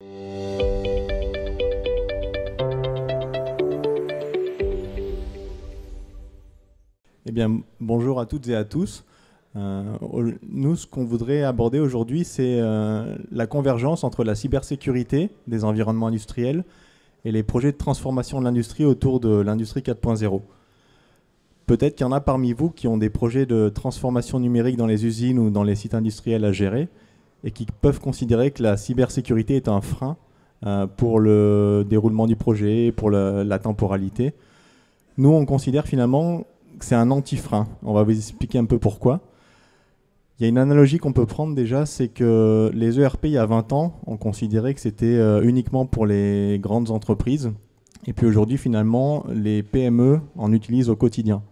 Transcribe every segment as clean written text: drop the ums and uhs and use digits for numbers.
Eh bien, bonjour à toutes et à tous. Nous, ce qu'on voudrait aborder aujourd'hui, c'est la convergence entre la cybersécurité des environnements industriels et les projets de transformation de l'industrie autour de l'industrie 4.0. Peut-être qu'il y en a parmi vous qui ont des projets de transformation numérique dans les usines ou dans les sites industriels à gérer et qui peuvent considérer que la cybersécurité est un frein pour le déroulement du projet, pour la temporalité. Nous, on considère finalement que c'est un anti-frein. On va vous expliquer un peu pourquoi. Il y a une analogie qu'on peut prendre déjà, c'est que les ERP, il y a 20 ans, on considérait que c'était uniquement pour les grandes entreprises. Et puis aujourd'hui, finalement, les PME en utilisent au quotidien.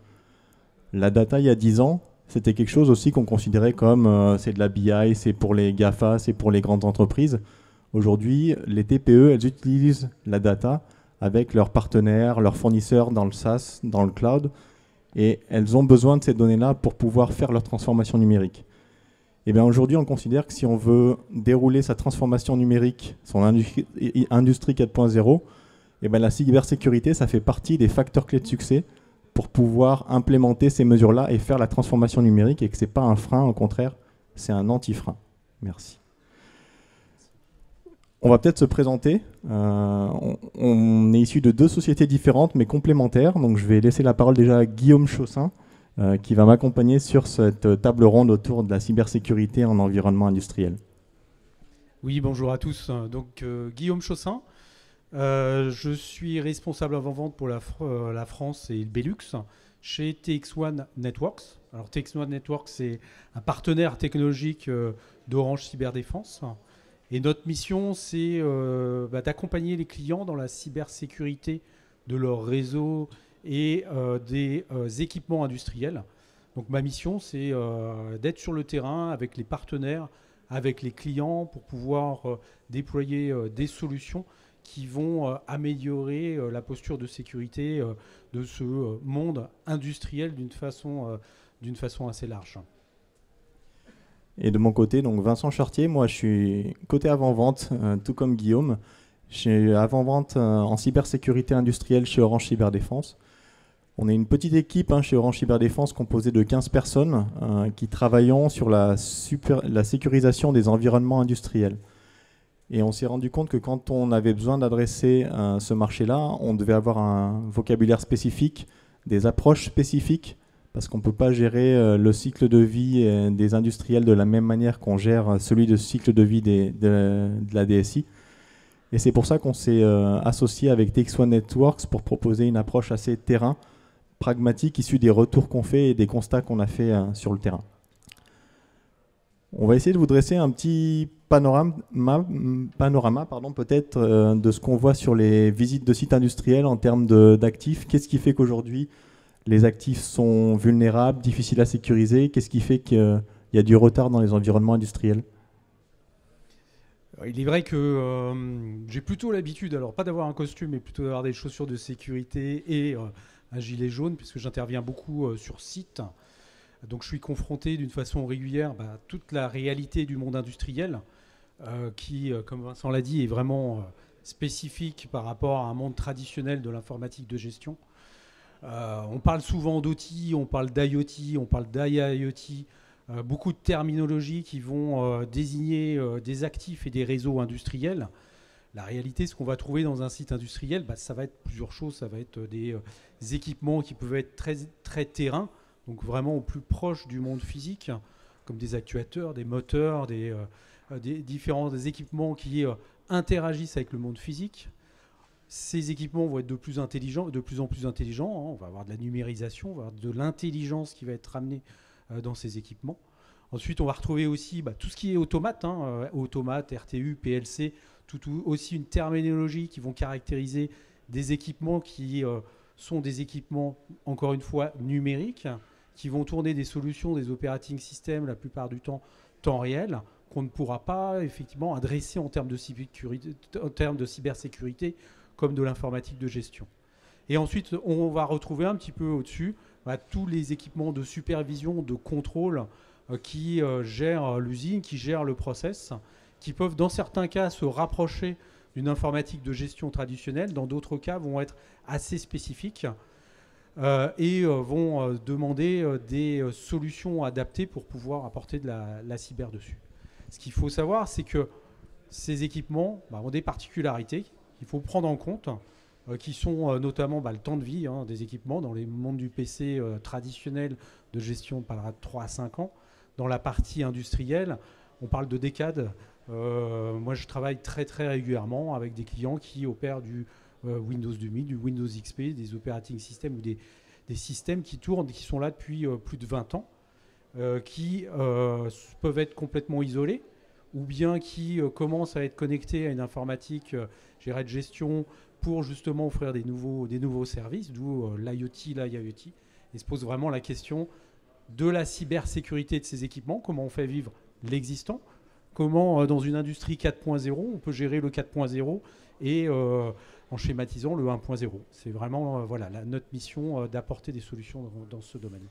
La data, il y a 10 ans, c'était quelque chose aussi qu'on considérait comme c'est de la BI, c'est pour les GAFA, c'est pour les grandes entreprises. Aujourd'hui, les TPE, elles utilisent la data avec leurs partenaires, leurs fournisseurs dans le SaaS, dans le cloud, et elles ont besoin de ces données-là pour pouvoir faire leur transformation numérique. Et bien aujourd'hui, on considère que si on veut dérouler sa transformation numérique, son industrie 4.0, et bien la cybersécurité, ça fait partie des facteurs clés de succès pour pouvoir implémenter ces mesures-là et faire la transformation numérique, et que ce n'est pas un frein, au contraire, c'est un anti-frein. Merci. On va peut-être se présenter. On est issu de deux sociétés différentes mais complémentaires. Donc je vais laisser la parole déjà à Guillaume Chaussin qui va m'accompagner sur cette table ronde autour de la cybersécurité en environnement industriel. Oui, bonjour à tous. Donc Guillaume Chaussin. Je suis responsable avant-vente pour la France et le Belux chez TX1 Networks. Alors TX1 Networks, c'est un partenaire technologique d'Orange Cyberdéfense. Et notre mission, c'est d'accompagner les clients dans la cybersécurité de leur réseau et des équipements industriels. Donc ma mission, c'est d'être sur le terrain avec les partenaires, avec les clients pour pouvoir déployer des solutions qui vont améliorer la posture de sécurité de ce monde industriel d'une façon assez large. Et de mon côté, donc Vincent Chartier, moi je suis côté avant-vente, tout comme Guillaume. Je suis avant-vente en cybersécurité industrielle chez Orange Cyberdéfense. On est une petite équipe chez Orange Cyberdéfense composée de 15 personnes qui travaillons sur la sécurisation des environnements industriels. Et on s'est rendu compte que quand on avait besoin d'adresser ce marché-là, on devait avoir un vocabulaire spécifique, des approches spécifiques, parce qu'on ne peut pas gérer le cycle de vie des industriels de la même manière qu'on gère celui de cycle de vie de la DSI. Et c'est pour ça qu'on s'est associé avec TX1 Networks pour proposer une approche assez terrain, pragmatique, issue des retours qu'on fait et des constats qu'on a fait sur le terrain. On va essayer de vous dresser un petit panorama peut-être de ce qu'on voit sur les visites de sites industriels en termes d'actifs. Qu'est-ce qui fait qu'aujourd'hui les actifs sont vulnérables, difficiles à sécuriser? Qu'est-ce qui fait qu'il y a du retard dans les environnements industriels? Il est vrai que j'ai plutôt l'habitude, alors pas d'avoir un costume, mais plutôt d'avoir des chaussures de sécurité et un gilet jaune, puisque j'interviens beaucoup sur site. Donc je suis confronté d'une façon régulière à toute la réalité du monde industriel, qui, comme Vincent l'a dit, est vraiment spécifique par rapport à un monde traditionnel de l'informatique de gestion. On parle souvent d'OT, on parle d'IoT, on parle d'IIoT, beaucoup de terminologies qui vont désigner des actifs et des réseaux industriels. La réalité, ce qu'on va trouver dans un site industriel, ça va être plusieurs choses. Ça va être des équipements qui peuvent être très, très terrain, donc vraiment au plus proche du monde physique, comme des actuateurs, des moteurs, des différents équipements qui interagissent avec le monde physique. Ces équipements vont être de plus en plus intelligents. On va avoir de la numérisation, on va avoir de l'intelligence qui va être ramenée dans ces équipements. Ensuite, on va retrouver aussi tout ce qui est automate, automate, RTU, PLC, aussi une terminologie qui vont caractériser des équipements qui sont des équipements, encore une fois, numériques, qui vont tourner des solutions, des operating systems, la plupart du temps réel, qu'on ne pourra pas effectivement adresser en termes de cybersécurité comme de l'informatique de gestion. Et ensuite, on va retrouver un petit peu au-dessus tous les équipements de supervision, de contrôle qui gèrent l'usine, qui gèrent le process, qui peuvent dans certains cas se rapprocher d'une informatique de gestion traditionnelle, dans d'autres cas vont être assez spécifiques et vont demander des solutions adaptées pour pouvoir apporter de la cyber dessus. Ce qu'il faut savoir, c'est que ces équipements ont des particularités qu'il faut prendre en compte, qui sont notamment le temps de vie des équipements. Dans les mondes du PC traditionnel de gestion, on parlera de 3 à 5 ans. Dans la partie industrielle, on parle de décades. Moi, je travaille très très régulièrement avec des clients qui opèrent du Windows 2000, du Windows XP, des operating systems ou des systèmes qui tournent, qui sont là depuis plus de 20 ans, qui peuvent être complètement isolés ou bien qui commencent à être connectés à une informatique de gestion pour justement offrir des nouveaux services, d'où l'IoT, l'IIoT. Et se pose vraiment la question de la cybersécurité de ces équipements, comment on fait vivre l'existant, comment dans une industrie 4.0, on peut gérer le 4.0 et en schématisant le 1.0. C'est vraiment notre mission d'apporter des solutions dans ce domaine.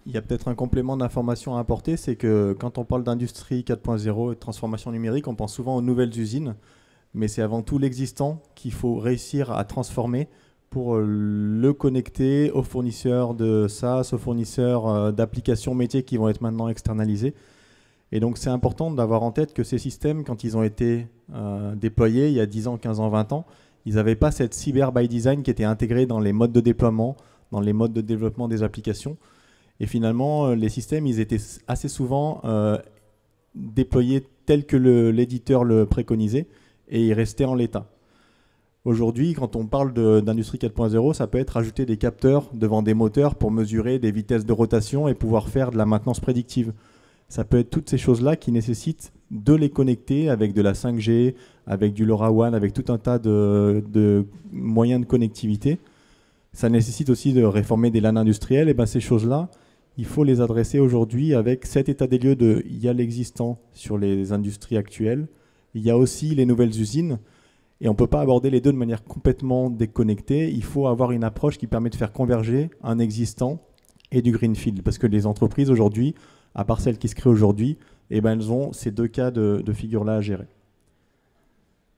Il y a peut-être un complément d'information à apporter, c'est que quand on parle d'industrie 4.0 et de transformation numérique, on pense souvent aux nouvelles usines, mais c'est avant tout l'existant qu'il faut réussir à transformer pour le connecter aux fournisseurs de SaaS, aux fournisseurs d'applications métiers qui vont être maintenant externalisés. Et donc c'est important d'avoir en tête que ces systèmes, quand ils ont été déployés il y a 10 ans, 15 ans, 20 ans, ils n'avaient pas cette cyber by design qui était intégrée dans les modes de déploiement, dans les modes de développement des applications. Et finalement, les systèmes, ils étaient assez souvent déployés tels que l'éditeur le préconisait et ils restaient en l'état. Aujourd'hui, quand on parle d'industrie 4.0, ça peut être ajouter des capteurs devant des moteurs pour mesurer des vitesses de rotation et pouvoir faire de la maintenance prédictive. Ça peut être toutes ces choses-là qui nécessitent de les connecter avec de la 5G, avec du LoRaWAN, avec tout un tas de moyens de connectivité. Ça nécessite aussi de réformer des LAN industriels. Et bien ces choses-là, il faut les adresser aujourd'hui avec cet état des lieux il y a l'existant sur les industries actuelles, il y a aussi les nouvelles usines, et on ne peut pas aborder les deux de manière complètement déconnectée. Il faut avoir une approche qui permet de faire converger un existant et du greenfield, parce que les entreprises aujourd'hui, à part celles qui se créent aujourd'hui, elles ont ces deux cas de figure-là à gérer.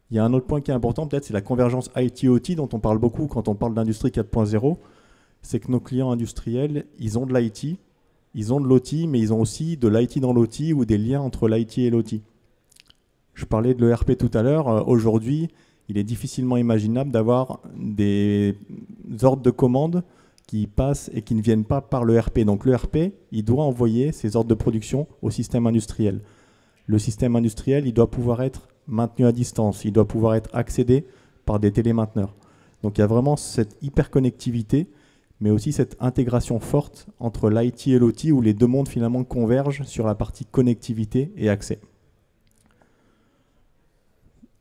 Il y a un autre point qui est important, peut-être, c'est la convergence IT-OT dont on parle beaucoup quand on parle d'industrie 4.0. C'est que nos clients industriels, ils ont de l'IT, ils ont de l'OT, mais ils ont aussi de l'IT dans l'OT ou des liens entre l'IT et l'OT. Je parlais de l'ERP tout à l'heure. Aujourd'hui, il est difficilement imaginable d'avoir des ordres de commande qui passent et qui ne viennent pas par l'ERP. Donc l'ERP, il doit envoyer ses ordres de production au système industriel. Le système industriel, il doit pouvoir être maintenu à distance, il doit pouvoir être accédé par des télémainteneurs. Donc il y a vraiment cette hyperconnectivité, mais aussi cette intégration forte entre l'IT et l'OT où les deux mondes finalement convergent sur la partie connectivité et accès.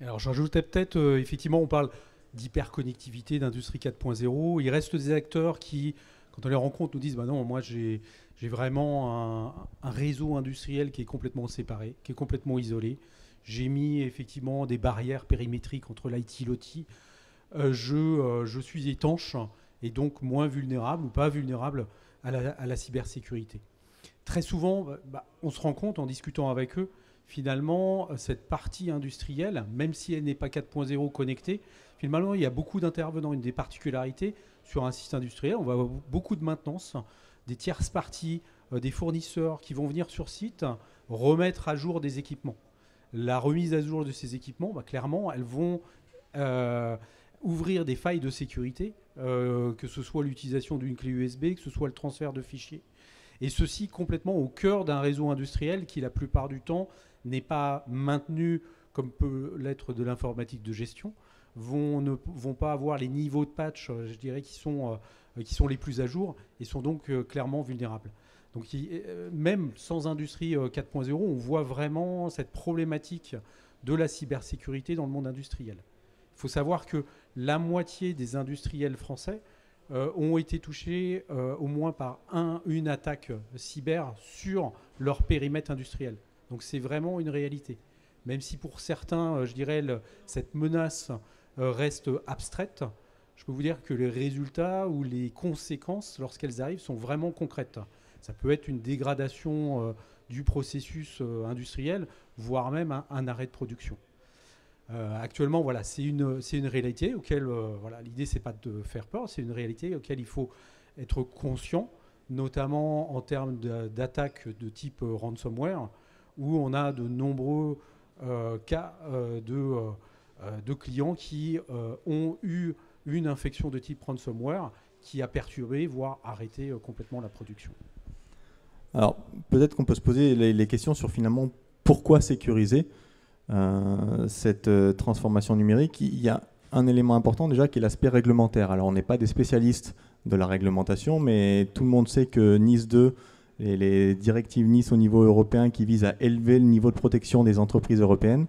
Alors j'ajoutais peut-être, effectivement, on parle d'hyperconnectivité, d'industrie 4.0. Il reste des acteurs qui, quand on les rencontre, nous disent non, moi j'ai vraiment un réseau industriel qui est complètement séparé, qui est complètement isolé. J'ai mis effectivement des barrières périmétriques entre l'IT et l'OT. Je suis étanche et donc moins vulnérable ou pas vulnérable à la cybersécurité. Très souvent, on se rend compte en discutant avec eux, finalement, cette partie industrielle, même si elle n'est pas 4.0 connectée, finalement, il y a beaucoup d'intervenants. Une des particularités sur un site industriel, on va avoir beaucoup de maintenance, des tierces parties, des fournisseurs qui vont venir sur site remettre à jour des équipements. La remise à jour de ces équipements, clairement, elles vont ouvrir des failles de sécurité, que ce soit l'utilisation d'une clé USB, que ce soit le transfert de fichiers. Et ceci complètement au cœur d'un réseau industriel qui, la plupart du temps, n'est pas maintenu comme peut l'être de l'informatique de gestion, ne vont pas avoir les niveaux de patch, je dirais, qui sont les plus à jour et sont donc clairement vulnérables. Donc même sans industrie 4.0, on voit vraiment cette problématique de la cybersécurité dans le monde industriel. Il faut savoir que la moitié des industriels français ont été touchés au moins par une attaque cyber sur leur périmètre industriel. Donc c'est vraiment une réalité. Même si pour certains, je dirais, cette menace reste abstraite, je peux vous dire que les résultats ou les conséquences, lorsqu'elles arrivent, sont vraiment concrètes. Ça peut être une dégradation du processus industriel, voire même un arrêt de production. Actuellement, voilà, c'est une réalité auquel, voilà, l'idée, c'est pas de faire peur, c'est une réalité auquel il faut être conscient, notamment en termes d'attaques de type ransomware, où on a de nombreux cas de clients qui ont eu une infection de type ransomware qui a perturbé, voire arrêté complètement la production. Alors, peut-être qu'on peut se poser les questions sur finalement pourquoi sécuriser cette transformation numérique. Il y a un élément important déjà qui est l'aspect réglementaire. Alors, on n'est pas des spécialistes de la réglementation, mais tout le monde sait que NIS 2 et les directives NIS au niveau européen qui visent à élever le niveau de protection des entreprises européennes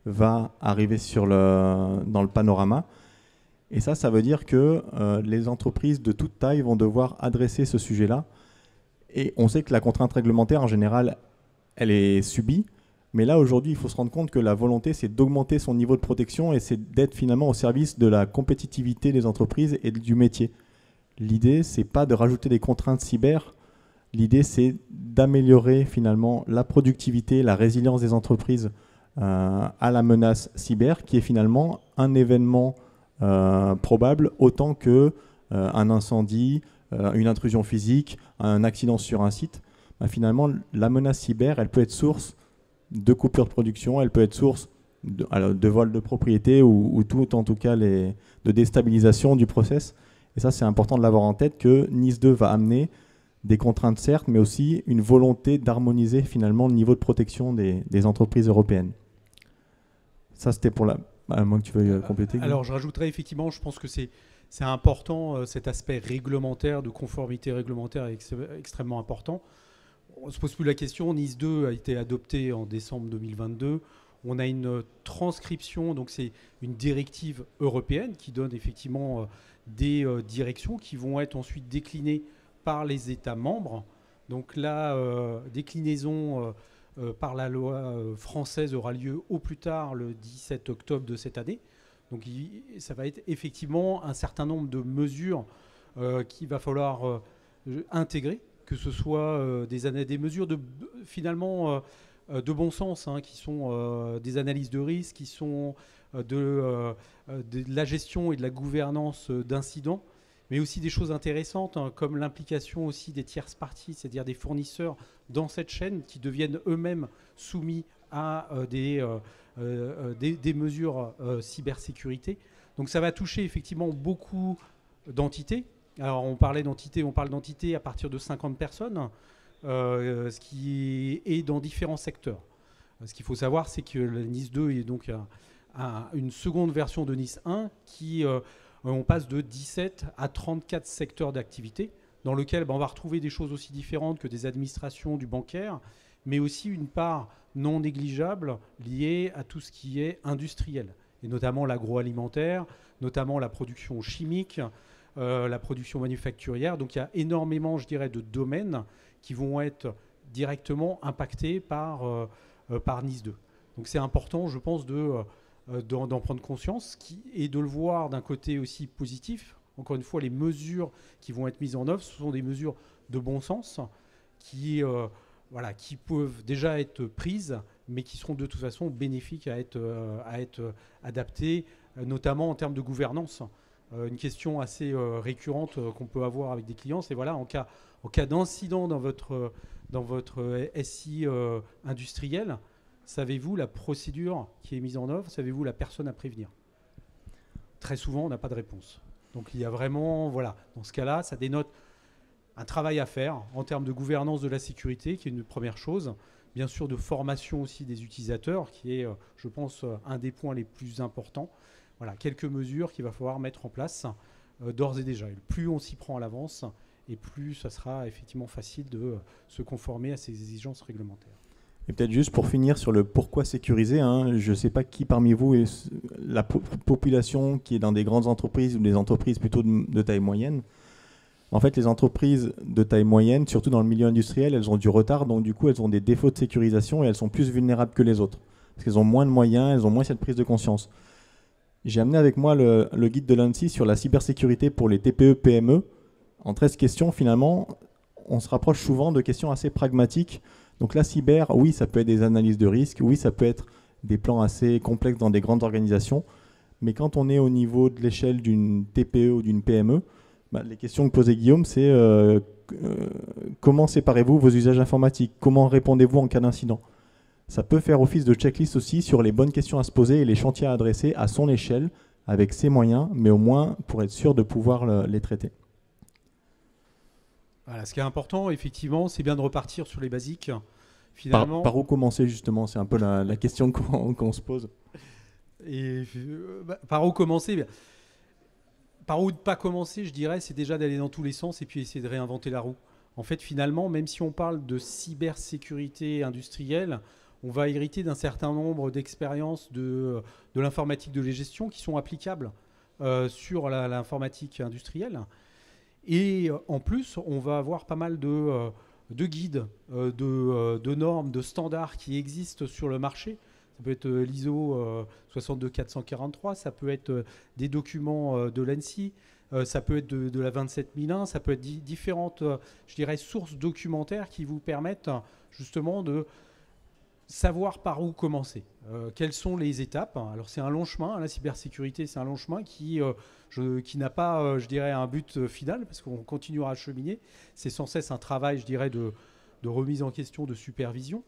va arriver dans le panorama. Et ça veut dire que les entreprises de toute taille vont devoir adresser ce sujet-là. Et on sait que la contrainte réglementaire, en général, elle est subie. Mais là, aujourd'hui, il faut se rendre compte que la volonté, c'est d'augmenter son niveau de protection et c'est d'être finalement au service de la compétitivité des entreprises et du métier. L'idée, c'est pas de rajouter des contraintes cyber. L'idée, c'est d'améliorer finalement la productivité, la résilience des entreprises à la menace cyber, qui est finalement un événement probable autant que un incendie, une intrusion physique, un accident sur un site. Finalement, la menace cyber, elle peut être source de coupure de production, elle peut être source de vol de propriété ou tout, en tout cas, de déstabilisation du process. Et ça, c'est important de l'avoir en tête que NIS 2 va amener des contraintes, certes, mais aussi une volonté d'harmoniser finalement le niveau de protection des entreprises européennes. Ça, c'était pour à moins que tu veuilles compléter. Alors, je rajouterais effectivement, je pense que c'est important, cet aspect réglementaire, de conformité réglementaire est extrêmement important. On ne se pose plus la question. NIS 2 a été adopté en décembre 2022. On a une transcription, donc c'est une directive européenne qui donne effectivement des directions qui vont être ensuite déclinées par les États membres. Donc la déclinaison par la loi française aura lieu au plus tard le 17 octobre de cette année. Donc ça va être effectivement un certain nombre de mesures qu'il va falloir intégrer, que ce soit des mesures finalement de bon sens, qui sont des analyses de risque, qui sont de la gestion et de la gouvernance d'incidents, mais aussi des choses intéressantes comme l'implication aussi des tierces parties, c'est-à-dire des fournisseurs dans cette chaîne qui deviennent eux-mêmes soumis à des mesures cybersécurité. Donc ça va toucher effectivement beaucoup d'entités. Alors on parle d'entités à partir de 50 personnes, ce qui est dans différents secteurs. Ce qu'il faut savoir, c'est que le NIS 2 est donc une seconde version de NIS 1 qui, on passe de 17 à 34 secteurs d'activité, dans lequel on va retrouver des choses aussi différentes que des administrations du bancaire, mais aussi une part non négligeable liée à tout ce qui est industriel, et notamment l'agroalimentaire, notamment la production chimique, la production manufacturière. Donc il y a énormément, je dirais, de domaines qui vont être directement impactés par NIS 2. Donc c'est important, je pense, d'en prendre conscience et de le voir d'un côté aussi positif. Encore une fois, les mesures qui vont être mises en œuvre, ce sont des mesures de bon sens qui peuvent déjà être prises, mais qui seront de toute façon bénéfiques à être adaptées, notamment en termes de gouvernance. Une question assez récurrente qu'on peut avoir avec des clients, c'est voilà, en cas d'incident dans votre SI industriel, savez-vous la procédure qui est mise en œuvre? Savez-vous la personne à prévenir? Très souvent, on n'a pas de réponse. Donc il y a vraiment, voilà, dans ce cas-là, ça dénote un travail à faire en termes de gouvernance de la sécurité, qui est une première chose. Bien sûr, de formation aussi des utilisateurs, qui est, je pense, un des points les plus importants. Voilà, quelques mesures qu'il va falloir mettre en place d'ores et déjà. Et plus on s'y prend à l'avance, et plus ça sera effectivement facile de se conformer à ces exigences réglementaires. Et peut-être juste pour finir sur le pourquoi sécuriser, je ne sais pas qui parmi vous est la population qui est dans des grandes entreprises ou des entreprises plutôt de taille moyenne. En fait, les entreprises de taille moyenne, surtout dans le milieu industriel, elles ont du retard, donc du coup, elles ont des défauts de sécurisation et elles sont plus vulnérables que les autres. Parce qu'elles ont moins de moyens, elles ont moins cette prise de conscience. J'ai amené avec moi le guide de l'ANSSI sur la cybersécurité pour les TPE-PME. En 13 questions, finalement, on se rapproche souvent de questions assez pragmatiques Donc la cyber, oui, ça peut être des analyses de risque, oui, ça peut être des plans assez complexes dans des grandes organisations, mais quand on est au niveau de l'échelle d'une TPE ou d'une PME, les questions que posait Guillaume, c'est comment séparez-vous vos usages informatiques? Comment répondez-vous en cas d'incident? Ça peut faire office de checklist aussi sur les bonnes questions à se poser et les chantiers à adresser à son échelle, avec ses moyens, mais au moins pour être sûr de pouvoir les traiter. Voilà, ce qui est important, effectivement, c'est bien de repartir sur les basiques. Finalement, par où commencer, justement? C'est un peu la question qu'on se pose. Et par où commencer? Par où ne pas commencer, je dirais, c'est déjà d'aller dans tous les sens et puis essayer de réinventer la roue. En fait, finalement, même si on parle de cybersécurité industrielle, on va hériter d'un certain nombre d'expériences de l'informatique de gestion qui sont applicables sur l'informatique industrielle. Et en plus, on va avoir pas mal de guides, de normes, de standards qui existent sur le marché. Ça peut être l'ISO 62443, ça peut être des documents de l'ANSSI, ça peut être de la 27001, ça peut être différentes, je dirais, sources documentaires qui vous permettent justement de savoir par où commencer. Quelles sont les étapes? Alors c'est un long chemin, la cybersécurité c'est un long chemin qui n'a pas, je dirais, un but final, parce qu'on continuera à cheminer. C'est sans cesse un travail, je dirais, de remise en question, de supervision.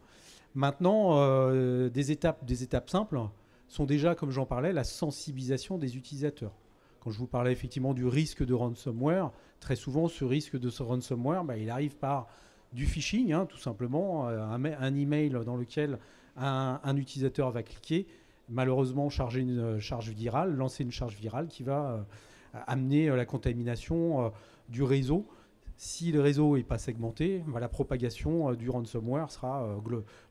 Maintenant, des étapes simples sont déjà, comme j'en parlais, la sensibilisation des utilisateurs. Quand je vous parlais effectivement du risque de ransomware, très souvent ce risque de ransomware, il arrive par du phishing, tout simplement, un email dans lequel un utilisateur va cliquer, malheureusement charger une charge virale, lancer une charge virale qui va amener la contamination du réseau. Si le réseau n'est pas segmenté, la propagation du ransomware sera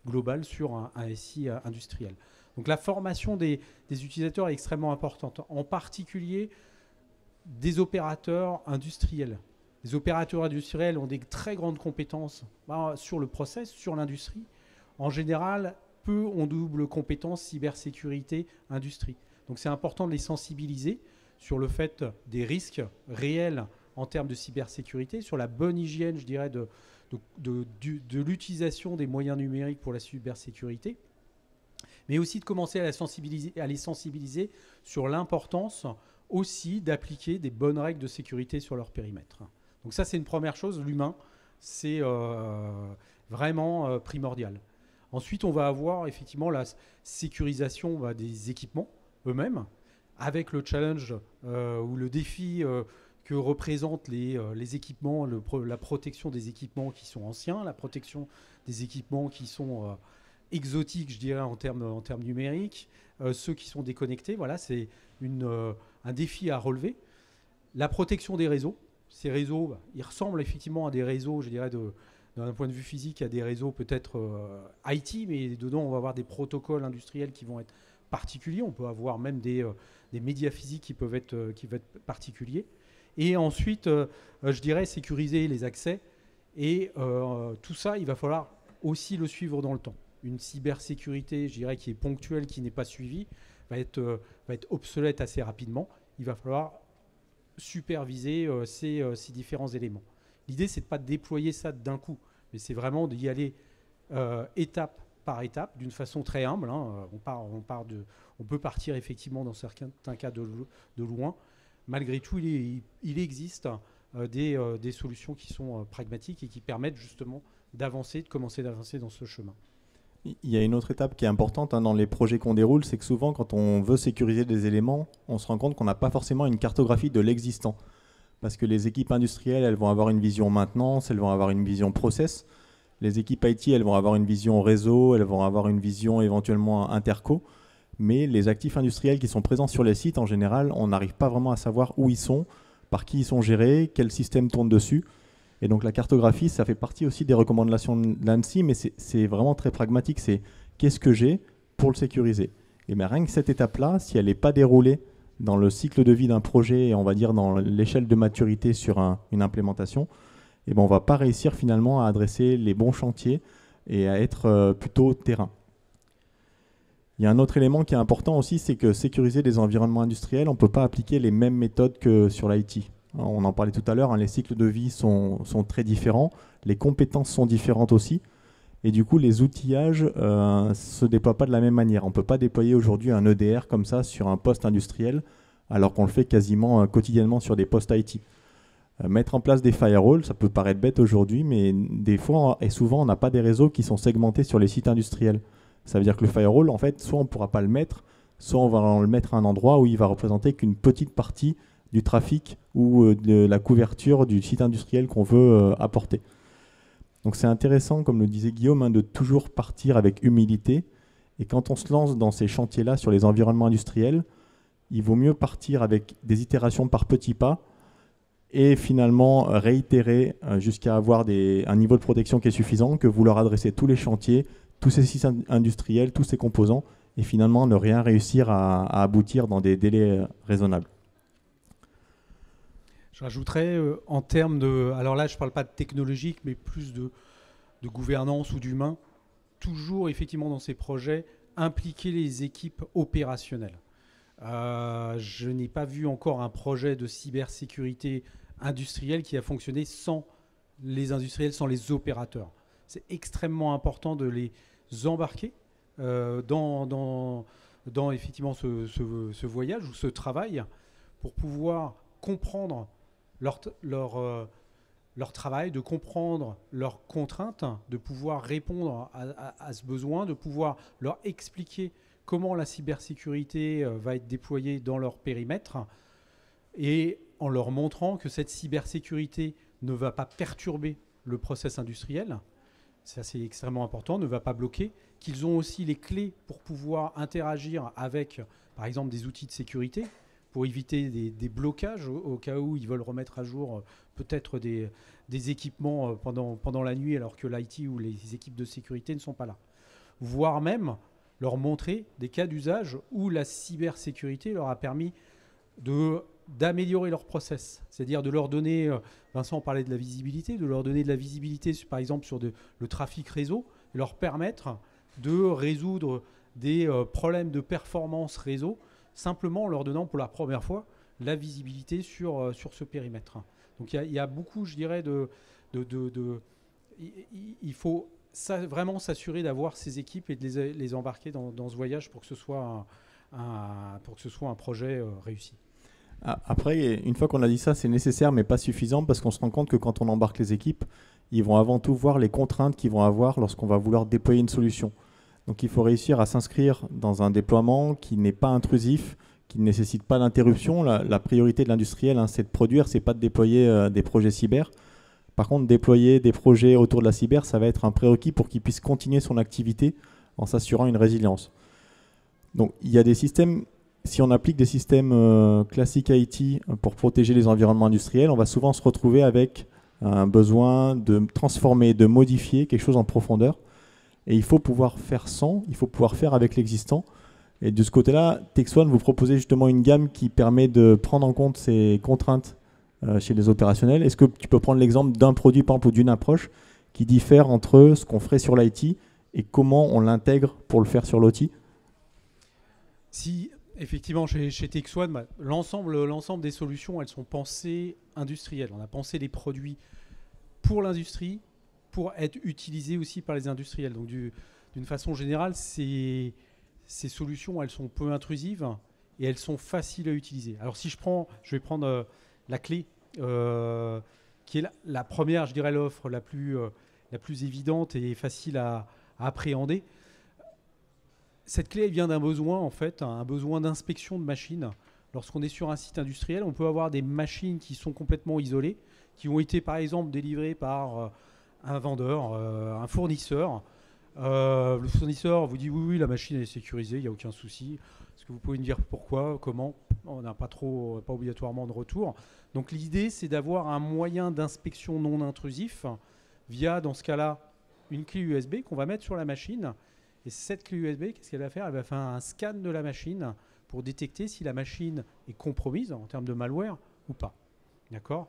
globale sur un SI industriel. Donc la formation des utilisateurs est extrêmement importante, en particulier des opérateurs industriels. Les opérateurs industriels ont des très grandes compétences sur le process, sur l'industrie. En général, peu ont double compétence cybersécurité, industrie. Donc c'est important de les sensibiliser sur le fait des risques réels en termes de cybersécurité, sur la bonne hygiène, je dirais, de l'utilisation des moyens numériques pour la cybersécurité, mais aussi de commencer à les sensibiliser sur l'importance aussi d'appliquer des bonnes règles de sécurité sur leur périmètre. Donc ça, c'est une première chose. L'humain, c'est vraiment primordial. Ensuite, on va avoir effectivement la sécurisation des équipements eux-mêmes, avec le challenge ou le défi que représentent les équipements, la protection des équipements qui sont anciens, la protection des équipements qui sont exotiques, je dirais, en termes numériques, ceux qui sont déconnectés. Voilà, c'est un défi à relever. La protection des réseaux. Ces réseaux, ils ressemblent effectivement à des réseaux, je dirais, d'un point de vue physique, à des réseaux peut-être IT, mais dedans, on va avoir des protocoles industriels qui vont être particuliers. On peut avoir même des médias physiques qui peuvent être particuliers. Et ensuite, je dirais, sécuriser les accès. Et tout ça, il va falloir aussi le suivre dans le temps. Une cybersécurité, je dirais, qui est ponctuelle, qui n'est pas suivie, va être obsolète assez rapidement. Il va falloir superviser ces différents éléments. L'idée, c'est de ne pas déployer ça d'un coup, mais c'est vraiment d'y aller étape par étape, d'une façon très humble. On peut partir effectivement dans certains cas de loin. Malgré tout, il existe des solutions qui sont pragmatiques et qui permettent justement de commencer d'avancer dans ce chemin. Il y a une autre étape qui est importante dans les projets qu'on déroule, c'est que souvent quand on veut sécuriser des éléments, on se rend compte qu'on n'a pas forcément une cartographie de l'existant. Parce que les équipes industrielles, elles vont avoir une vision maintenance, elles vont avoir une vision process. Les équipes IT, elles vont avoir une vision réseau, elles vont avoir une vision éventuellement interco. Mais les actifs industriels qui sont présents sur les sites, en général, on n'arrive pas vraiment à savoir où ils sont, par qui ils sont gérés, quel système tourne dessus. Et donc la cartographie, ça fait partie aussi des recommandations de l'ANSSI, mais c'est vraiment très pragmatique. C'est qu'est-ce que j'ai pour le sécuriser. Et bien rien que cette étape-là, si elle n'est pas déroulée dans le cycle de vie d'un projet, et on va dire dans l'échelle de maturité sur une implémentation, et ben on ne va pas réussir finalement à adresser les bons chantiers et à être plutôt terrain. Il y a un autre élément qui est important aussi, c'est que sécuriser des environnements industriels, on ne peut pas appliquer les mêmes méthodes que sur l'IT. On en parlait tout à l'heure, les cycles de vie sont très différents, les compétences sont différentes aussi. Et du coup, les outillages se déploient pas de la même manière. On ne peut pas déployer aujourd'hui un EDR comme ça sur un poste industriel, alors qu'on le fait quasiment quotidiennement sur des postes IT. Mettre en place des firewalls, ça peut paraître bête aujourd'hui, mais des fois et souvent, on n'a pas des réseaux qui sont segmentés sur les sites industriels. Ça veut dire que le firewall, en fait, soit on ne pourra pas le mettre, soit on va le mettre à un endroit où il va représenter qu'une petite partie du trafic ou de la couverture du site industriel qu'on veut apporter. Donc c'est intéressant, comme le disait Guillaume, de toujours partir avec humilité. Et quand on se lance dans ces chantiers-là sur les environnements industriels, il vaut mieux partir avec des itérations par petits pas et finalement réitérer jusqu'à avoir un niveau de protection qui est suffisant, que vouloir adresser tous les chantiers, tous ces sites industriels, tous ces composants, et finalement ne rien réussir à aboutir dans des délais raisonnables. Je rajouterais en termes de... Alors là, je ne parle pas de technologique, mais plus de gouvernance ou d'humain. Toujours, effectivement, dans ces projets, impliquer les équipes opérationnelles. Je n'ai pas vu encore un projet de cybersécurité industrielle qui a fonctionné sans les industriels, sans les opérateurs. C'est extrêmement important de les embarquer dans effectivement ce voyage ou ce travail pour pouvoir comprendre leur travail, de comprendre leurs contraintes, de pouvoir répondre à ce besoin, de pouvoir leur expliquer comment la cybersécurité va être déployée dans leur périmètre et en leur montrant que cette cybersécurité ne va pas perturber le process industriel, ça c'est extrêmement important, ne va pas bloquer, qu'ils ont aussi les clés pour pouvoir interagir avec, par exemple, des outils de sécurité, pour éviter des blocages au cas où ils veulent remettre à jour peut-être des équipements pendant la nuit alors que l'IT ou les équipes de sécurité ne sont pas là. Voire même leur montrer des cas d'usage où la cybersécurité leur a permis d'améliorer leur process. C'est-à-dire de leur donner, Vincent parlait de la visibilité, de leur donner de la visibilité par exemple sur le trafic réseau, et leur permettre de résoudre des problèmes de performance réseau simplement en leur donnant pour la première fois la visibilité sur ce périmètre. Donc il y a beaucoup, je dirais, il faut vraiment s'assurer d'avoir ces équipes et de les embarquer dans ce voyage pour que ce soit un projet réussi. Après, une fois qu'on a dit ça, c'est nécessaire mais pas suffisant parce qu'on se rend compte que quand on embarque les équipes, ils vont avant tout voir les contraintes qu'ils vont avoir lorsqu'on va vouloir déployer une solution. Donc il faut réussir à s'inscrire dans un déploiement qui n'est pas intrusif, qui ne nécessite pas d'interruption. La priorité de l'industriel, c'est de produire, c'est pas de déployer des projets cyber. Par contre, déployer des projets autour de la cyber, ça va être un prérequis pour qu'il puisse continuer son activité en s'assurant une résilience. Donc il y a des systèmes, si on applique des systèmes classiques IT pour protéger les environnements industriels, on va souvent se retrouver avec un besoin de transformer, de modifier quelque chose en profondeur. Et il faut pouvoir faire sans, il faut pouvoir faire avec l'existant. Et de ce côté-là, TechSwan vous proposez justement une gamme qui permet de prendre en compte ces contraintes chez les opérationnels. Est-ce que tu peux prendre l'exemple d'un produit, par exemple, ou d'une approche qui diffère entre ce qu'on ferait sur l'IT et comment on l'intègre pour le faire sur l'OT ? Si, effectivement, chez TechSwan, l'ensemble des solutions, elles sont pensées industrielles. On a pensé les produits pour l'industrie, pour être utilisés aussi par les industriels. Donc, d'une façon générale, ces solutions, elles sont peu intrusives et elles sont faciles à utiliser. Alors, si je vais prendre la clé, qui est la première, je dirais, l'offre la plus évidente et facile à appréhender. Cette clé, elle vient d'un besoin, en fait, un besoin d'inspection de machines. Lorsqu'on est sur un site industriel, on peut avoir des machines qui sont complètement isolées, qui ont été, par exemple, délivrées par un vendeur, un fournisseur. Le fournisseur vous dit oui, la machine est sécurisée, il n'y a aucun souci. Est-ce que vous pouvez me dire pourquoi, comment ? On n'a pas obligatoirement de retour. Donc l'idée, c'est d'avoir un moyen d'inspection non intrusif via, dans ce cas-là, une clé USB qu'on va mettre sur la machine. Et cette clé USB, qu'est-ce qu'elle va faire ? Elle va faire un scan de la machine pour détecter si la machine est compromise en termes de malware ou pas. D'accord ?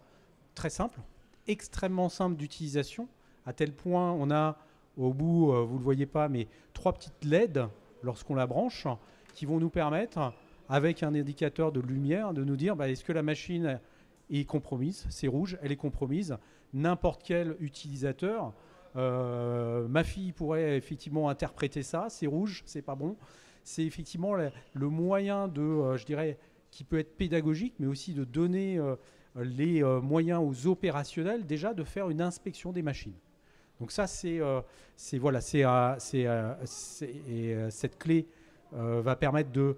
Très simple, extrêmement simple d'utilisation, à tel point on a au bout, vous ne le voyez pas, mais 3 petites LED lorsqu'on la branche qui vont nous permettre, avec un indicateur de lumière, de nous dire est-ce que la machine est compromise ? C'est rouge, elle est compromise. N'importe quel utilisateur ma fille pourrait effectivement interpréter ça, c'est rouge, c'est pas bon. C'est effectivement le moyen de, je dirais, qui peut être pédagogique, mais aussi de donner les moyens aux opérationnels déjà de faire une inspection des machines. Donc ça, cette clé va permettre de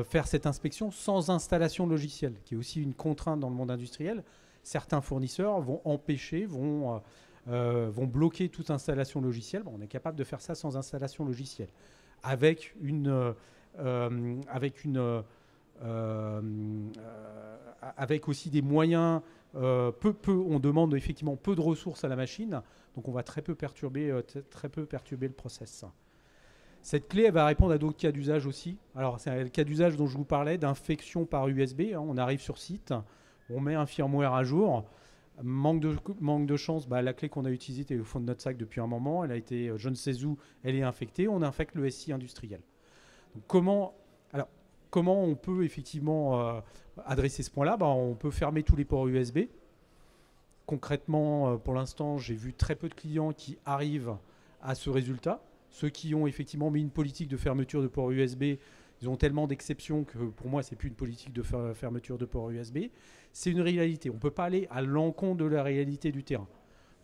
faire cette inspection sans installation logicielle, qui est aussi une contrainte dans le monde industriel. Certains fournisseurs vont empêcher, vont bloquer toute installation logicielle. Bon, on est capable de faire ça sans installation logicielle, avec aussi des moyens. On demande effectivement peu de ressources à la machine, donc on va très peu perturber le process. Cette clé, elle va répondre à d'autres cas d'usage aussi. Alors, c'est le cas d'usage dont je vous parlais, d'infection par USB. On arrive sur site, on met un firmware à jour. Manque de chance, la clé qu'on a utilisée était au fond de notre sac depuis un moment. Elle a été, je ne sais où, elle est infectée. On infecte le SI industriel. Donc, comment on peut effectivement adresser ce point-là ? On peut fermer tous les ports USB. Concrètement, pour l'instant, j'ai vu très peu de clients qui arrivent à ce résultat. Ceux qui ont effectivement mis une politique de fermeture de ports USB, ils ont tellement d'exceptions que pour moi, ce n'est plus une politique de fermeture de ports USB. C'est une réalité. On ne peut pas aller à l'encontre de la réalité du terrain.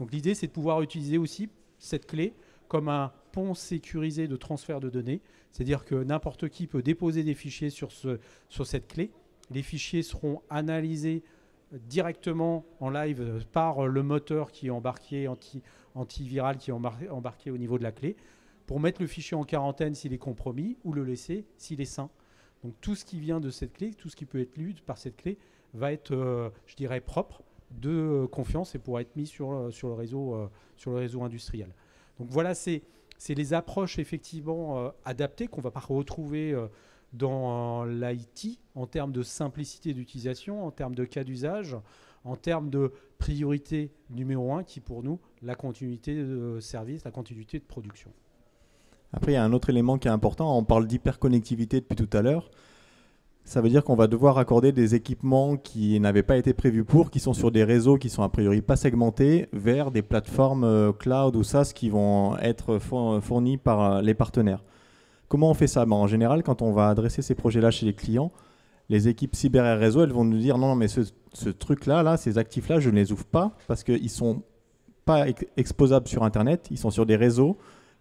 Donc l'idée, c'est de pouvoir utiliser aussi cette clé comme un pont sécurisé de transfert de données. C'est-à-dire que n'importe qui peut déposer des fichiers sur cette clé. Les fichiers seront analysés directement en live par le moteur qui est embarqué, antiviral qui est embarqué au niveau de la clé, pour mettre le fichier en quarantaine s'il est compromis ou le laisser s'il est sain. Donc tout ce qui vient de cette clé, tout ce qui peut être lu par cette clé, va être, je dirais, propre, de confiance et pourra être mis sur le réseau industriel. Donc voilà, c'est les approches effectivement adaptées qu'on ne va pas retrouver dans l'IT en termes de simplicité d'utilisation, en termes de cas d'usage, en termes de priorité numéro 1 qui pour nous, la continuité de service, la continuité de production. Après, il y a un autre élément qui est important. On parle d'hyperconnectivité depuis tout à l'heure. Ça veut dire qu'on va devoir accorder des équipements qui n'avaient pas été prévus qui sont sur des réseaux qui sont a priori pas segmentés, vers des plateformes cloud ou SaaS qui vont être fournis par les partenaires. Comment on fait ça ? En général, quand on va adresser ces projets-là chez les clients, les équipes cyber et réseau, elles vont nous dire non, mais ce truc-là, ces actifs-là, je ne les ouvre pas parce qu'ils ne sont pas exposables sur Internet, ils sont sur des réseaux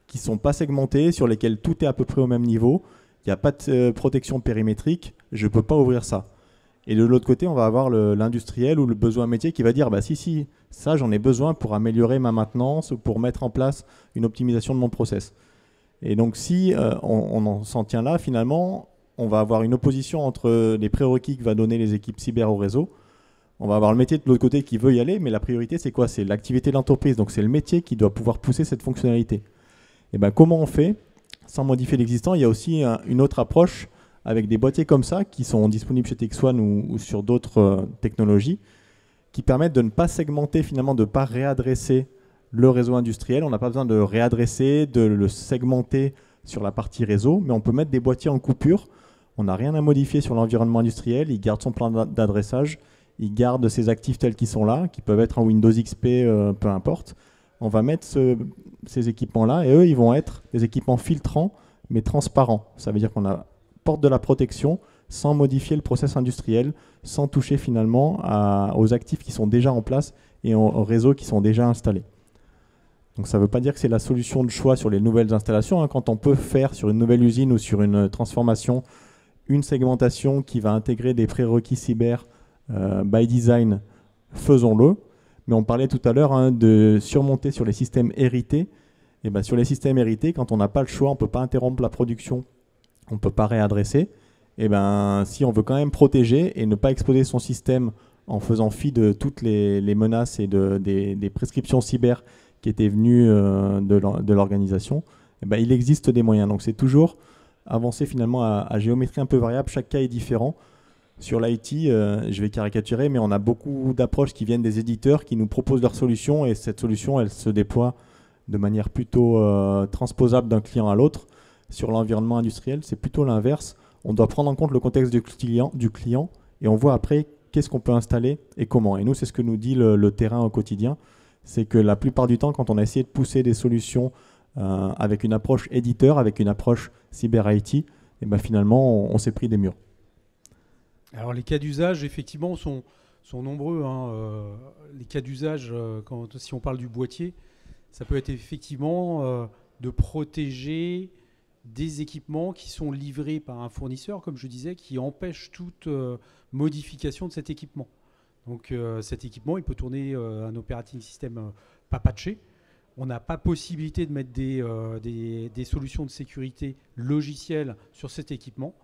qui ne sont pas segmentés, sur lesquels tout est à peu près au même niveau. Il n'y a pas de protection périmétrique, je ne peux pas ouvrir ça. Et de l'autre côté, on va avoir l'industriel ou le besoin métier qui va dire si, ça j'en ai besoin pour améliorer ma maintenance ou pour mettre en place une optimisation de mon process. Et donc si on s'en tient là, finalement, on va avoir une opposition entre les prérequis que va donner les équipes cyber au réseau. On va avoir le métier de l'autre côté qui veut y aller, mais la priorité c'est quoi ? C'est l'activité de l'entreprise, donc c'est le métier qui doit pouvoir pousser cette fonctionnalité. Et comment on fait ? Sans modifier l'existant, il y a aussi une autre approche avec des boîtiers comme ça qui sont disponibles chez TX1 ou sur d'autres technologies qui permettent de ne pas segmenter, finalement de ne pas réadresser le réseau industriel. On n'a pas besoin de réadresser, de le segmenter sur la partie réseau, mais on peut mettre des boîtiers en coupure. On n'a rien à modifier sur l'environnement industriel. Il garde son plan d'adressage, il garde ses actifs tels qu'ils sont là, qui peuvent être en Windows XP, peu importe. On va mettre ces équipements-là et eux, ils vont être des équipements filtrants, mais transparents. Ça veut dire qu'on apporte de la protection sans modifier le process industriel, sans toucher finalement aux actifs qui sont déjà en place et aux réseaux qui sont déjà installés. Donc ça ne veut pas dire que c'est la solution de choix sur les nouvelles installations. Quand on peut faire sur une nouvelle usine ou sur une transformation une segmentation qui va intégrer des prérequis cyber by design, faisons-le. Mais on parlait tout à l'heure de surmonter sur les systèmes hérités. Et sur les systèmes hérités, quand on n'a pas le choix, on ne peut pas interrompre la production, on ne peut pas réadresser. Et si on veut quand même protéger et ne pas exposer son système en faisant fi de toutes les menaces et des prescriptions cyber qui étaient venues de l'organisation, il existe des moyens. Donc c'est toujours avancer finalement à géométrie un peu variable, chaque cas est différent. Sur l'IT, je vais caricaturer, mais on a beaucoup d'approches qui viennent des éditeurs qui nous proposent leur solution et cette solution, elle se déploie de manière plutôt transposable d'un client à l'autre. Sur l'environnement industriel, c'est plutôt l'inverse. On doit prendre en compte le contexte du client et on voit après qu'est-ce qu'on peut installer et comment. Et nous, c'est ce que nous dit le terrain au quotidien. c'est que la plupart du temps, quand on a essayé de pousser des solutions avec une approche éditeur, avec une approche cyber IT, et ben finalement, on s'est pris des murs. Alors les cas d'usage, effectivement, sont nombreux. Les cas d'usage, si on parle du boîtier, ça peut être effectivement de protéger des équipements qui sont livrés par un fournisseur, comme je disais, qui empêche toute modification de cet équipement. Donc cet équipement, il peut tourner un operating system pas patché. On n'a pas possibilité de mettre des solutions de sécurité logicielles sur cet équipement.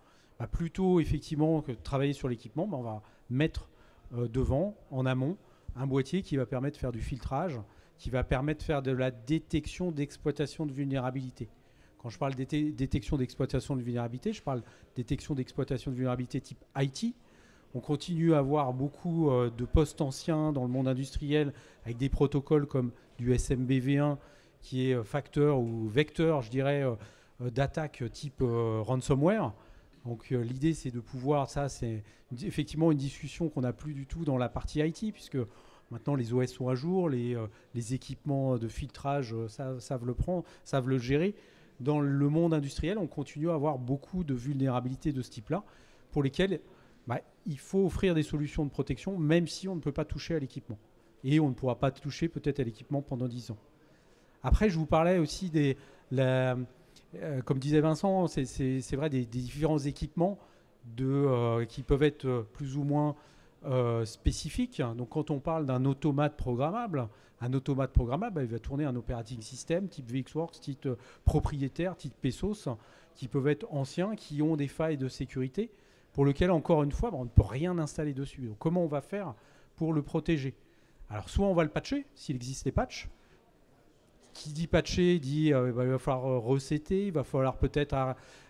Plutôt effectivement que de travailler sur l'équipement, on va mettre devant, en amont, un boîtier qui va permettre de faire du filtrage, qui va permettre de faire de la détection d'exploitation de vulnérabilité. Quand je parle de détection d'exploitation de vulnérabilité, je parle de détection d'exploitation de vulnérabilité type IT. On continue à avoir beaucoup de postes anciens dans le monde industriel avec des protocoles comme du SMBV1 qui est facteur ou vecteur, je dirais, d'attaque type ransomware. Donc l'idée, c'est de pouvoir, ça c'est effectivement une discussion qu'on n'a plus du tout dans la partie IT, puisque maintenant les OS sont à jour, les équipements de filtrage savent le gérer. Dans le monde industriel, on continue à avoir beaucoup de vulnérabilités de ce type-là, pour lesquelles il faut offrir des solutions de protection, même si on ne peut pas toucher à l'équipement. Et on ne pourra pas toucher peut-être à l'équipement pendant 10 ans. Après, je vous parlais aussi comme disait Vincent, c'est vrai des différents équipements qui peuvent être plus ou moins spécifiques. Donc quand on parle d'un automate programmable, il va tourner un operating system type VxWorks, type propriétaire, type Pesos, qui peuvent être anciens, qui ont des failles de sécurité, pour lesquels, encore une fois, on ne peut rien installer dessus. Donc comment on va faire pour le protéger? Alors soit on va le patcher, s'il existe des patchs. Qui dit patcher dit il va falloir resetter, il va falloir peut-être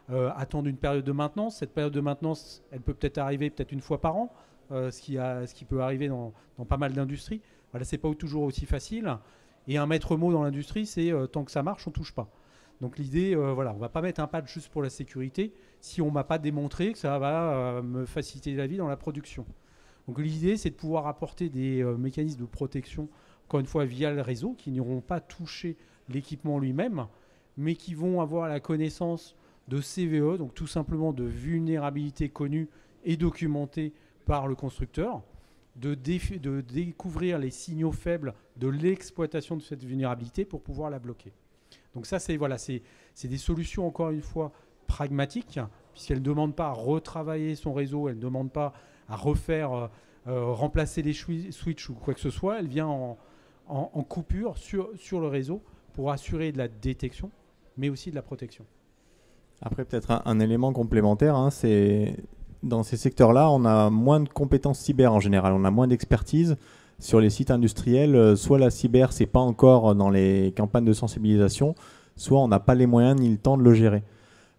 attendre une période de maintenance. Cette période de maintenance, elle peut peut-être arriver peut-être une fois par an, ce qui peut arriver dans pas mal d'industries. Voilà, c'est pas toujours aussi facile. Et un maître mot dans l'industrie, c'est tant que ça marche, on touche pas. Donc l'idée, on va pas mettre un patch juste pour la sécurité si on m'a pas démontré que ça va me faciliter la vie dans la production. Donc l'idée, c'est de pouvoir apporter des mécanismes de protection, encore une fois via le réseau, qui n'auront pas touché l'équipement lui-même, mais qui vont avoir la connaissance de CVE, donc tout simplement de vulnérabilités connues et documentées par le constructeur, de découvrir les signaux faibles de l'exploitation de cette vulnérabilité pour pouvoir la bloquer. Donc ça, c'est des solutions, encore une fois, pragmatiques, puisqu'elles ne demandent pas à retravailler son réseau, elles ne demandent pas à refaire, remplacer les switches ou quoi que ce soit. Elle vient en coupure sur le réseau pour assurer de la détection, mais aussi de la protection. Après, peut-être un élément complémentaire, c'est dans ces secteurs-là, on a moins de compétences cyber en général, on a moins d'expertise. Sur les sites industriels, soit la cyber, c'est pas encore dans les campagnes de sensibilisation, soit on n'a pas les moyens ni le temps de le gérer.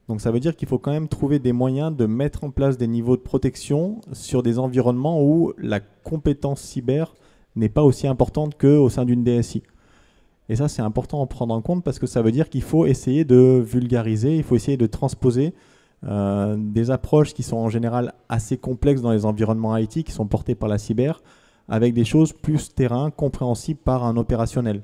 Donc ça veut dire qu'il faut quand même trouver des moyens de mettre en place des niveaux de protection sur des environnements où la compétence cyber n'est pas aussi importante qu'au sein d'une DSI. Et ça, c'est important à prendre en compte parce que ça veut dire qu'il faut essayer de vulgariser, il faut essayer de transposer des approches qui sont en général assez complexes dans les environnements IT, qui sont portés par la cyber, avec des choses plus terrain, compréhensibles par un opérationnel.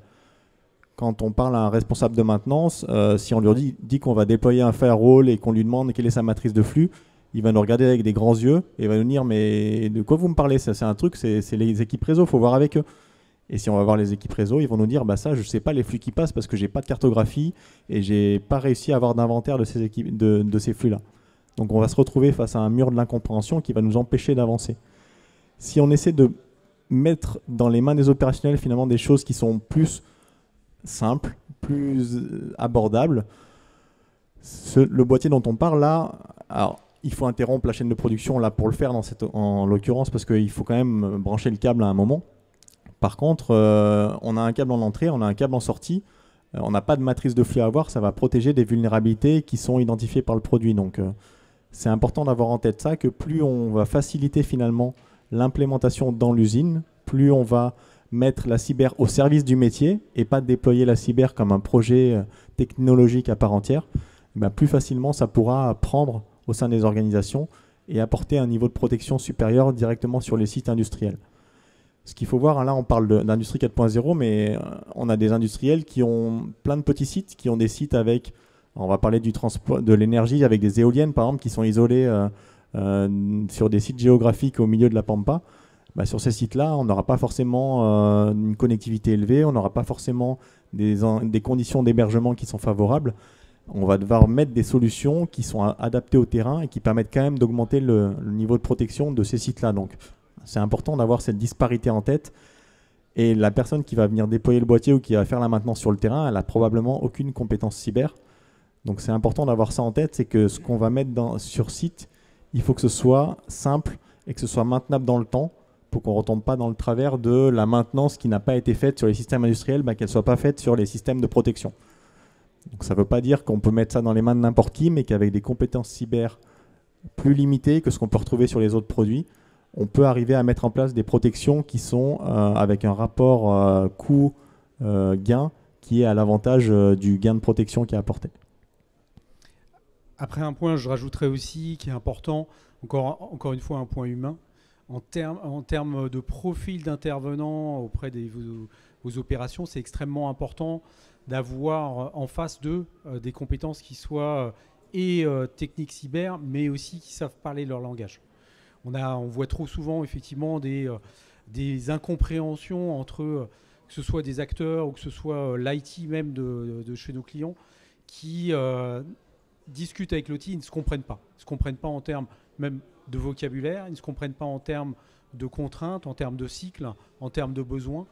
Quand on parle à un responsable de maintenance, si on lui dit qu'on va déployer un firewall et qu'on lui demande quelle est sa matrice de flux, il va nous regarder avec des grands yeux et il va nous dire « mais de quoi vous me parlez? Ça, c'est un truc, c'est les équipes réseau, il faut voir avec eux ». Et si on va voir les équipes réseau, ils vont nous dire « ça, je ne sais pas les flux qui passent parce que je n'ai pas de cartographie et je n'ai pas réussi à avoir d'inventaire de ces flux-là ». Donc on va se retrouver face à un mur de l'incompréhension qui va nous empêcher d'avancer. Si on essaie de mettre dans les mains des opérationnels finalement des choses qui sont plus simples, plus abordables, le boîtier dont on parle là, alors il faut interrompre la chaîne de production là pour le faire en l'occurrence parce qu'il faut quand même brancher le câble à un moment. Par contre, on a un câble en entrée, on a un câble en sortie, on n'a pas de matrice de flux à avoir, ça va protéger des vulnérabilités qui sont identifiées par le produit. Donc c'est important d'avoir en tête ça, que plus on va faciliter finalement l'implémentation dans l'usine, plus on va mettre la cyber au service du métier et pas déployer la cyber comme un projet technologique à part entière, plus facilement ça pourra prendre au sein des organisations et apporter un niveau de protection supérieur directement sur les sites industriels. Ce qu'il faut voir, hein, là on parle d'industrie 4.0, mais on a des industriels qui ont plein de petits sites, qui ont des sites avec, on va parler du transport, de l'énergie, avec des éoliennes par exemple, qui sont isolées sur des sites géographiques au milieu de la Pampa. Bah, sur ces sites-là, on n'aura pas forcément une connectivité élevée, on n'aura pas forcément des conditions d'hébergement qui sont favorables. On va devoir mettre des solutions qui sont adaptées au terrain et qui permettent quand même d'augmenter le niveau de protection de ces sites-là. Donc, c'est important d'avoir cette disparité en tête. Et la personne qui va venir déployer le boîtier ou qui va faire la maintenance sur le terrain, elle n'a probablement aucune compétence cyber. Donc, c'est important d'avoir ça en tête, c'est que ce qu'on va mettre sur site, il faut que ce soit simple et que ce soit maintenable dans le temps, pour qu'on ne retombe pas dans le travers de la maintenance qui n'a pas été faite sur les systèmes industriels, qu'elle ne soit pas faite sur les systèmes de protection. Donc ça ne veut pas dire qu'on peut mettre ça dans les mains de n'importe qui, mais qu'avec des compétences cyber plus limitées que ce qu'on peut retrouver sur les autres produits, on peut arriver à mettre en place des protections qui sont avec un rapport coût-gain qui est à l'avantage du gain de protection qui est apporté. Après, un point, je rajouterais aussi, qui est important, encore une fois, un point humain. En termes de profil d'intervenant auprès de vos opérations, c'est extrêmement important d'avoir en face d'eux des compétences qui soient techniques cyber, mais aussi qui savent parler leur langage. On voit trop souvent effectivement des incompréhensions entre que ce soit des acteurs ou que ce soit l'IT même de chez nos clients qui discutent avec l'outil, ils ne se comprennent pas. Ils ne se comprennent pas en termes même de vocabulaire, ils ne se comprennent pas en termes de contraintes, en termes de cycles, en termes de besoins.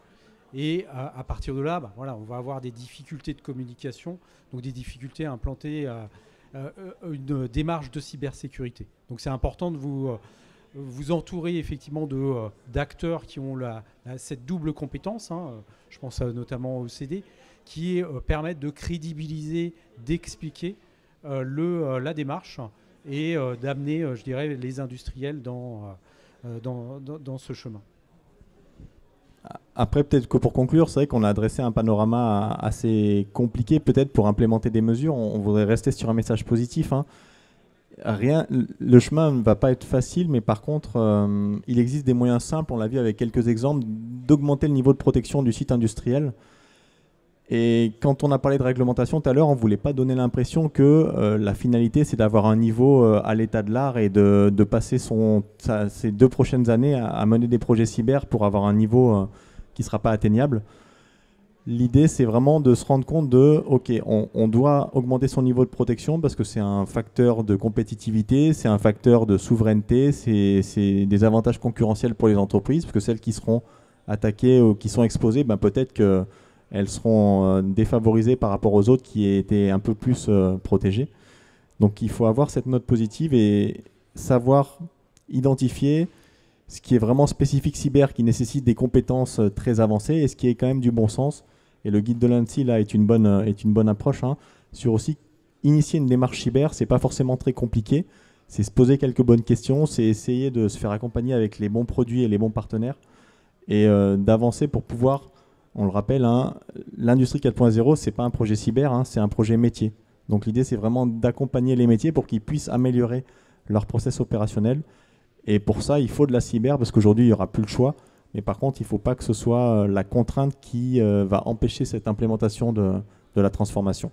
Et à partir de là, on va avoir des difficultés de communication, donc des difficultés à implanter une démarche de cybersécurité. Donc c'est important de vous entourer effectivement d'acteurs qui ont cette double compétence, hein, je pense notamment au CD, qui permettent de crédibiliser, d'expliquer la démarche et d'amener, je dirais, les industriels dans ce chemin. Après, peut-être que pour conclure, c'est vrai qu'on a adressé un panorama assez compliqué, peut-être pour implémenter des mesures. On voudrait rester sur un message positif, hein. Le chemin ne va pas être facile, mais par contre, il existe des moyens simples, on l'a vu avec quelques exemples, d'augmenter le niveau de protection du site industriel. Et quand on a parlé de réglementation tout à l'heure, on ne voulait pas donner l'impression que la finalité, c'est d'avoir un niveau à l'état de l'art et de passer ces 2 prochaines années à mener des projets cyber pour avoir un niveau qui ne sera pas atteignable. L'idée, c'est vraiment de se rendre compte OK, on doit augmenter son niveau de protection parce que c'est un facteur de compétitivité, c'est un facteur de souveraineté, c'est des avantages concurrentiels pour les entreprises, parce que celles qui seront attaquées ou qui sont exposées, peut-être qu'elles seront défavorisées par rapport aux autres qui étaient un peu plus protégées. Donc il faut avoir cette note positive et savoir identifier ce qui est vraiment spécifique cyber, qui nécessite des compétences très avancées, et ce qui est quand même du bon sens. Et le guide de l'ANSSI là est une bonne approche, hein, sur aussi initier une démarche cyber. C'est pas forcément très compliqué, c'est se poser quelques bonnes questions, c'est essayer de se faire accompagner avec les bons produits et les bons partenaires, et d'avancer pour pouvoir, on le rappelle, hein, l'industrie 4.0, c'est pas un projet cyber, hein, c'est un projet métier. Donc l'idée, c'est vraiment d'accompagner les métiers pour qu'ils puissent améliorer leur process opérationnel. Et pour ça, il faut de la cyber, parce qu'aujourd'hui, il n'y aura plus le choix. Mais par contre, il ne faut pas que ce soit la contrainte qui va empêcher cette implémentation de la transformation.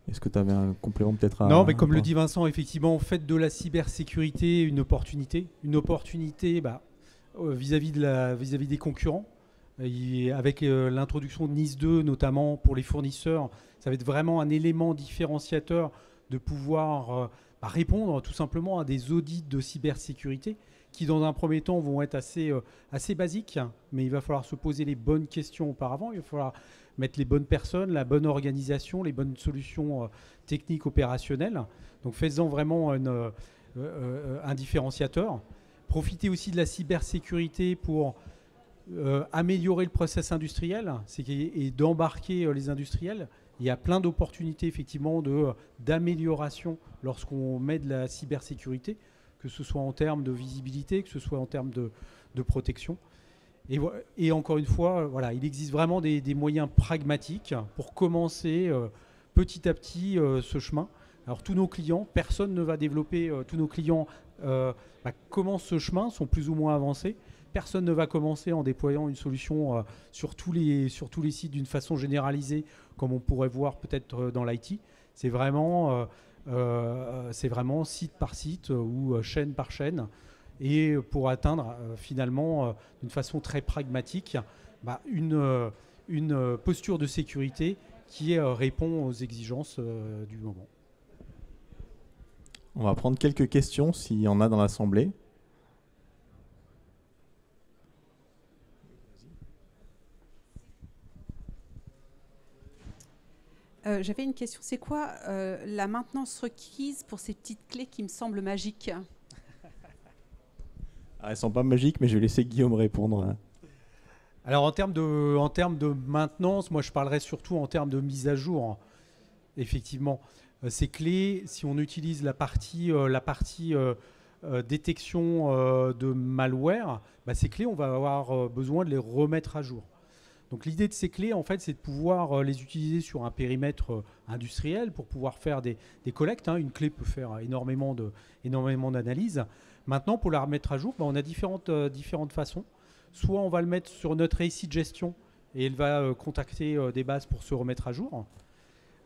Est-ce que tu avais un complément peut-être à... Non, mais comme le dit Vincent, effectivement, faites de la cybersécurité une opportunité. Une opportunité vis-à-vis des concurrents. Avec l'introduction de NIS 2, notamment pour les fournisseurs, ça va être vraiment un élément différenciateur de pouvoir répondre tout simplement à des audits de cybersécurité qui, dans un premier temps, vont être assez basiques, mais il va falloir se poser les bonnes questions auparavant. Il va falloir mettre les bonnes personnes, la bonne organisation, les bonnes solutions techniques opérationnelles. Donc, faites-en vraiment un différenciateur. Profitez aussi de la cybersécurité pour améliorer le process industriel et d'embarquer les industriels. Il y a plein d'opportunités effectivement d'amélioration lorsqu'on met de la cybersécurité, que ce soit en termes de visibilité, que ce soit en termes de protection. Et encore une fois, il existe vraiment des moyens pragmatiques pour commencer petit à petit ce chemin. Alors tous nos clients, personne ne va développer, tous nos clients commencent ce chemin, sont plus ou moins avancés. Personne ne va commencer en déployant une solution sur tous les sites d'une façon généralisée, comme on pourrait voir peut-être dans l'IT. C'est vraiment site par site ou chaîne par chaîne. Et pour atteindre finalement, d'une façon très pragmatique, une posture de sécurité qui répond aux exigences du moment. On va prendre quelques questions s'il y en a dans l'Assemblée. J'avais une question. C'est quoi la maintenance requise pour ces petites clés qui me semblent magiques? Elles ne sont pas magiques, mais je vais laisser Guillaume répondre. Là. Alors en termes de maintenance, moi je parlerais surtout en termes de mise à jour. Effectivement, ces clés, si on utilise la partie détection de malware, ces clés, on va avoir besoin de les remettre à jour. Donc l'idée de ces clés, en fait, c'est de pouvoir les utiliser sur un périmètre industriel pour pouvoir faire des collectes. Une clé peut faire énormément d'analyses. Maintenant, pour la remettre à jour, on a différentes façons. Soit on va le mettre sur notre ASI de gestion et elle va contacter des bases pour se remettre à jour.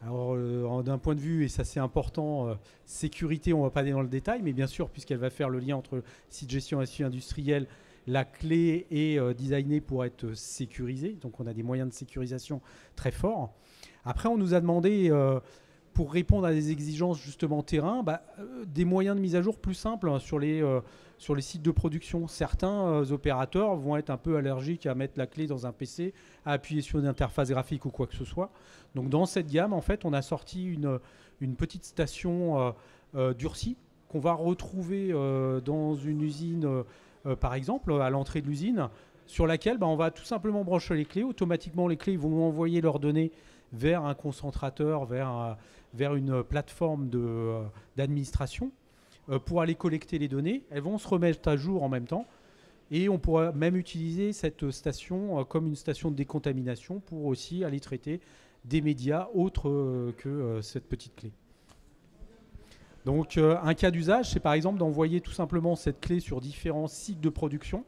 Alors, d'un point de vue, et ça c'est important, sécurité, on ne va pas aller dans le détail, mais bien sûr, puisqu'elle va faire le lien entre site gestion et site industriel, la clé est designée pour être sécurisée. Donc, on a des moyens de sécurisation très forts. Après, on nous a demandé, pour répondre à des exigences justement terrain, des moyens de mise à jour plus simples sur les sites de production. Certains opérateurs vont être un peu allergiques à mettre la clé dans un PC, à appuyer sur une interface graphique ou quoi que ce soit. Donc, dans cette gamme, en fait, on a sorti une petite station durcie qu'on va retrouver dans une usine, par exemple, à l'entrée de l'usine, sur laquelle on va tout simplement brancher les clés. Automatiquement, les clés vont envoyer leurs données vers un concentrateur, vers une plateforme d'administration pour aller collecter les données. Elles vont se remettre à jour en même temps. Et on pourra même utiliser cette station comme une station de décontamination pour aussi aller traiter des médias autres que cette petite clé. Donc un cas d'usage, c'est par exemple d'envoyer tout simplement cette clé sur différents sites de production.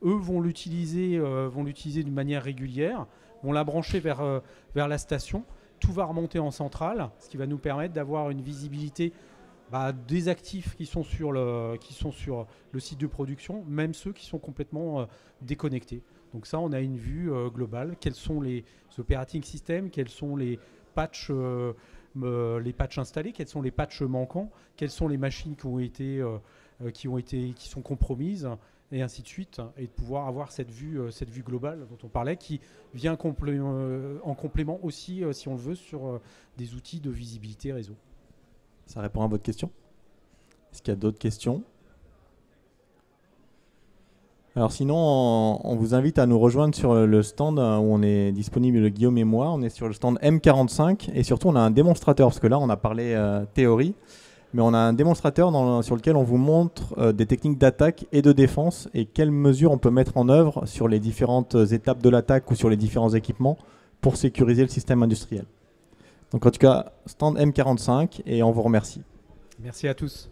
Eux vont l'utiliser d'une manière régulière, vont la brancher vers la station. Tout va remonter en centrale, ce qui va nous permettre d'avoir une visibilité des actifs qui sont sur le site de production, même ceux qui sont complètement déconnectés. Donc ça, on a une vue globale. Quels sont les operating systems, quels sont les patchs installés, quels sont les patchs manquants, quelles sont les machines qui sont compromises, et ainsi de suite, et de pouvoir avoir cette vue globale dont on parlait, qui vient en complément aussi, si on le veut, sur des outils de visibilité réseau. Ça répond à votre question. Est-ce qu'il y a d'autres questions? Alors sinon, on vous invite à nous rejoindre sur le stand où on est disponible, Guillaume et moi. On est sur le stand M45 et surtout on a un démonstrateur, parce que là on a parlé théorie, mais on a un démonstrateur sur lequel on vous montre des techniques d'attaque et de défense et quelles mesures on peut mettre en œuvre sur les différentes étapes de l'attaque ou sur les différents équipements pour sécuriser le système industriel. Donc en tout cas, stand M45 et on vous remercie. Merci à tous.